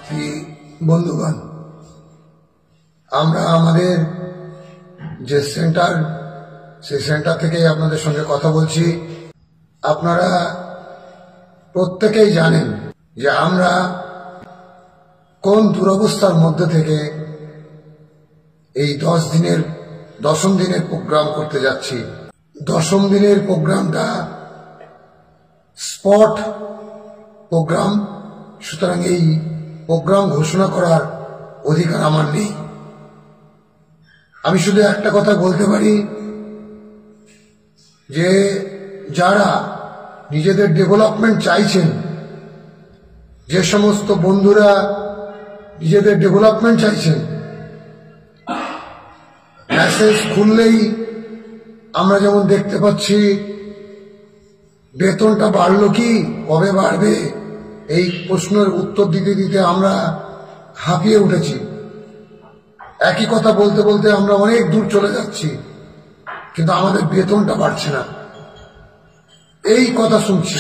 কি বন্ধুগণ, আমরা আমাদের যে সেন্টার, সেই সেন্টার থেকেই আপনাদের সঙ্গে কথা বলছি। আপনারা প্রত্যেকেই জানেন যে আমরা কোন দুরবস্থার মধ্যে থেকে এই 10ম দিনের প্রোগ্রাম করতে যাচ্ছি। 10ম দিনের প্রোগ্রামটা স্পট প্রোগ্রাম, সুতরাং এই প্রোগ্রাম ঘোষণা করার অধিকার আমার নেই। আমি শুধু একটা কথা বলতে পারি যে যারা নিজেদের ডেভেলপমেন্ট চাইছেন, যে সমস্ত বন্ধুরা নিজেদের ডেভেলপমেন্ট চাইছেন, মেসেজ খুললেই আমরা যেমন দেখতে পাচ্ছি বেতনটা বাড়লো কি, কবে বাড়বে, এই প্রশ্নের উত্তর দিতে দিতে আমরা হাঁপিয়ে উঠেছি। একই কথা বলতে বলতে আমরা অনেক দূর চলে যাচ্ছি, কিন্তু আমাদের বেতনটা বাড়ছে না, এই কথা শুনছি।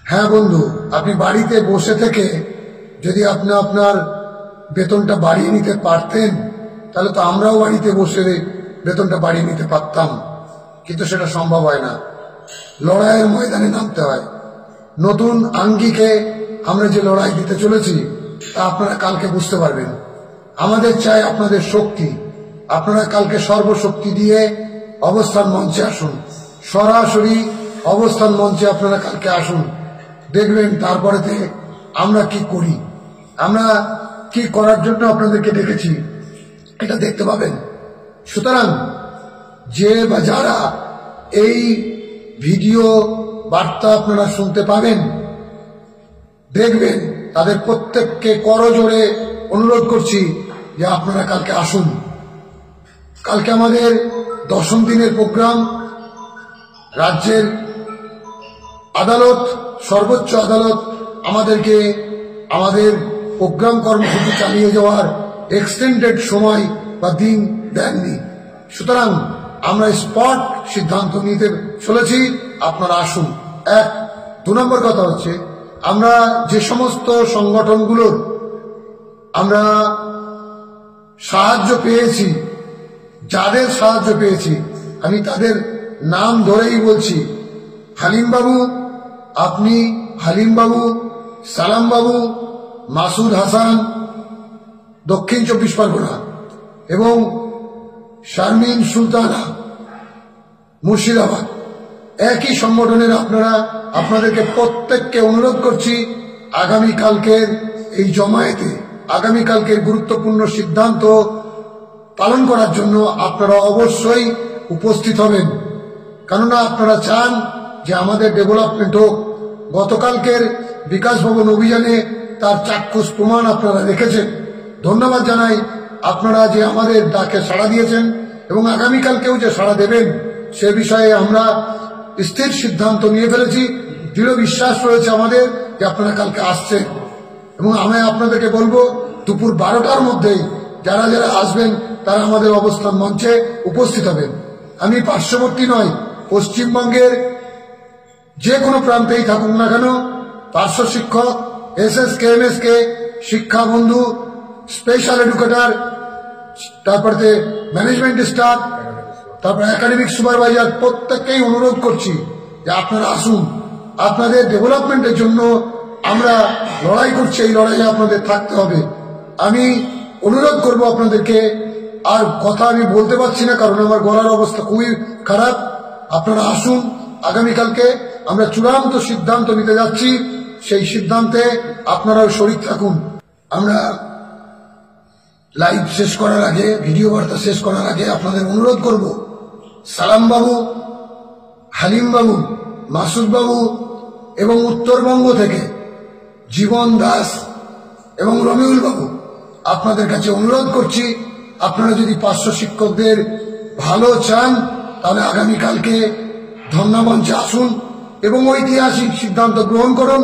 হ্যাঁ বন্ধু, আপনি বাড়িতে বসে থেকে যদি আপনি আপনার বেতনটা বাড়িয়ে নিতে পারতেন, তাহলে তো আমরাও বাড়িতে বসে বেতনটা বাড়িয়ে নিতে পারতাম, কিন্তু সেটা সম্ভব হয় না। লড়াইয়ের ময়দানে নামতে হয়। নতুন আঙ্গিকে আমরা যে লড়াই দিতে চলেছি তা আপনারা কালকে বুঝতে পারবেন। আমাদের চাই আপনাদের শক্তি। আপনারা কালকে সর্বশক্তি দিয়ে অবস্থান মঞ্চে আসুন, সরাসরি অবস্থান মঞ্চে আপনারা কালকে আসুন। দেখবেন তারপরেতে আমরা কি করি, আমরা কি করার জন্য আপনাদেরকে ডেকেছি এটা দেখতে পাবেন। সুতরাং যে বা যারা এই ভিডিও বার্তা আপনারা শুনতে পাবেন, দেখবেন, তাদের প্রত্যেককে করজোড়ে অনুরোধ করছি যে আপনারা কালকে আসুন। কালকে আমাদের 10ম দিনের প্রোগ্রাম। রাজ্যের আদালত, সর্বোচ্চ আদালত আমাদেরকে আমাদের প্রোগ্রাম কর্মসূচি চালিয়ে যাওয়ার এক্সটেন্ডেড সময় বা দিন দেননি। সুতরাং আমরা স্পট সিদ্ধান্ত নিতে চলেছি, আপনারা আসুন। 2 নম্বর কথা হচ্ছে, আমরা যে সমস্ত সংগঠনগুলোর আমরা সাহায্য পেয়েছি, যাদের সাহায্য পেয়েছি আমি তাদের নাম ধরেই বলছি। হালিম বাবু, আপনি, হালিম বাবু, সালাম বাবু, মাসুদ হাসান, দক্ষিণ 24 পরগনা, এবং শারমিন সুলতানা, মুর্শিদাবাদ, একই সংগঠনের আপনারা। আপনাদেরকে প্রত্যেককে অনুরোধ করছি আগামীকালকের এই জমায়েতে, আগামীকালকের গুরুত্বপূর্ণ সিদ্ধান্ত পালন করার জন্য আপনারা অবশ্যই উপস্থিত হবেন। কেননা আপনারা চান যে আমাদের ডেভেলপমেন্ট হোক। গতকালকের বিকাশ ভবন অভিযানে তার চাক্ষুষ প্রমাণ আপনারা রেখেছেন। ধন্যবাদ জানাই আপনারা যে আমাদের ডাকে সাড়া দিয়েছেন, এবং আগামীকালকেও যে সাড়া দেবেন সে বিষয়ে আমরা স্থির সিদ্ধান্ত নিয়ে ফেলেছি। দৃঢ় বিশ্বাস রয়েছে আমাদের যে আপনারা কালকে আসছেন, এবং আমি আপনাদেরকে বলবো দুপুর 12টার মধ্যেই যারা যারা আসবেন তারা আমাদের অবস্থান মঞ্চে উপস্থিত হবেন। আমি পার্শ্ববর্তী নয়, পশ্চিমবঙ্গের যে কোনো প্রান্তেই থাকুন না কেন, পার্শ্ব শিক্ষক, SSKMSK, শিক্ষা বন্ধু, স্পেশাল এডুকেটর, তারপরে ম্যানেজমেন্ট স্টাফ, তারপর একাডেমিক সুপারভাইজার, প্রত্যেককেই অনুরোধ করছি যে আপনারা আসুন। আপনাদের ডেভেলপমেন্টের জন্য আমরা লড়াই করছি, এই লড়াইয়ে আপনাদের থাকতে হবে। আমি অনুরোধ করব আপনাদেরকে, আর কথা আমি বলতে পারছি না কারণ আমার গলার অবস্থা খুবই খারাপ। আপনারা আসুন। আগামীকালকে আমরা চূড়ান্ত সিদ্ধান্ত নিতে যাচ্ছি, সেই সিদ্ধান্তে আপনারাও শরীক থাকুন। আমরা লাইভ শেষ করার আগে, ভিডিও বার্তা শেষ করার আগে আপনাদের অনুরোধ করব, সালাম বাবু, হালিম বাবু, মাসুদ বাবু, এবং উত্তরবঙ্গ থেকে জীবন দাস এবং রমিউল বাবু, আপনাদের কাছে অনুরোধ করছি, আপনারা যদি পার্শ্ব শিক্ষকদের ভালো চান তাহলে আগামীকালকে ধর্ণা মঞ্চে আসুন এবং ঐতিহাসিক সিদ্ধান্ত গ্রহণ করুন,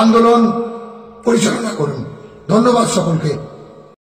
আন্দোলন পরিচালনা করুন। ধন্যবাদ সকলকে।